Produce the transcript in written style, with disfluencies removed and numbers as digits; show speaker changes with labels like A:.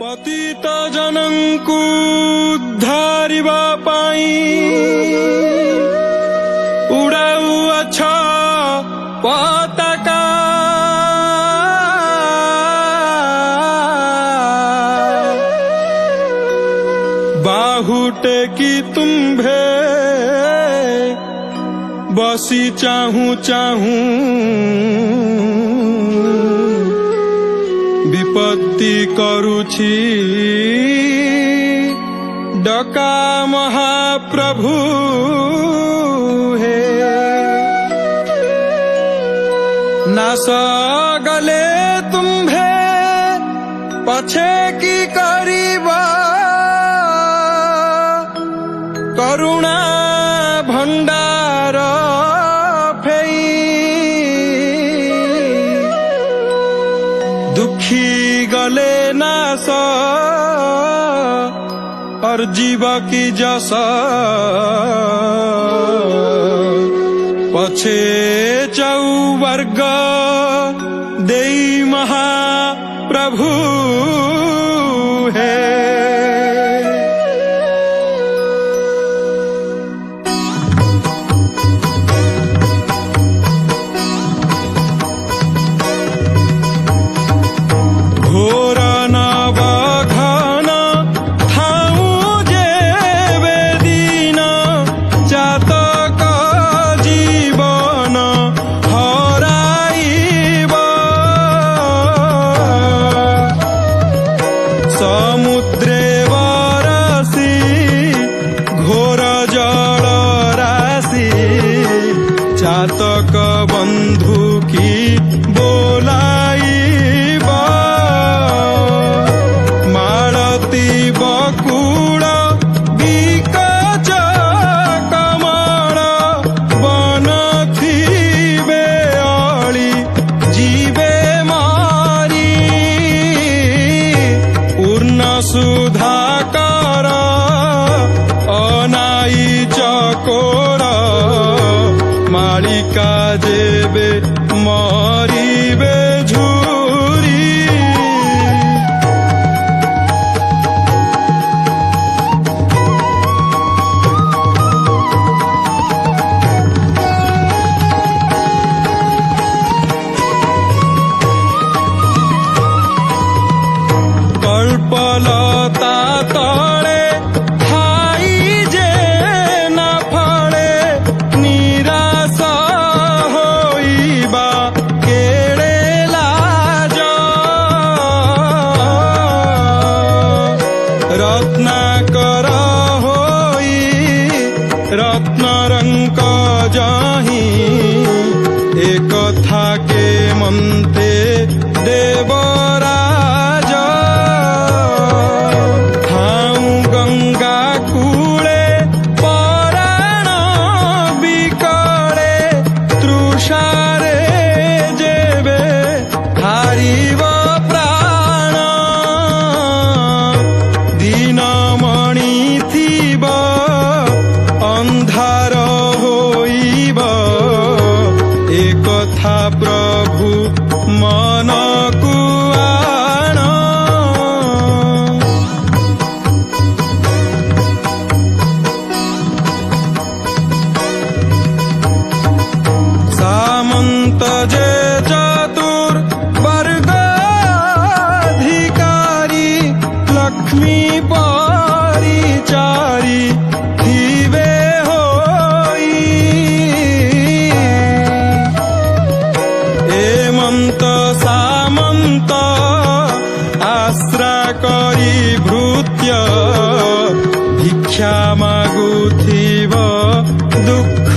A: पतित जनंकु उद्धारिबा पाई उड़ाउअछ पताका बाहुटे की तुम्भे बसी चाहूं चाहूं विपत्ति करुछि डका महाप्रभु हे नास गले तुम्भे पछे की करिबा करुणा भंडार फेई दुखी गले नास और जीव की जस पछे चौवर्ग देई महाप्रभु है समुद्रे वरसी घोर जल राशि चातक बंधु की बोलाइबा मालती बकुल विकच कमल वन थिबे अली जीवे पूर्ण सुधाकर अनाई चकोर मालिका जेबे मरिबे झुरी कल्पलता तले खाई जे न फले निराश होइबा केड़े लाज रत्नाकर होई रत्नरंक जाही एक था के मनते देवराज गंगा कूले पराण बिकले तृषारे जेबे हारिब प्राण दीनमणि थिब अंधार होइब एक था प्रभु मन कुआण सामंत जे चतुर्वर्ग अधिकारी लक्ष्मी परिचारी थिबे होई एमंत सामंत आश्रा करी भृत्य भिक्षा मागुथिब दुख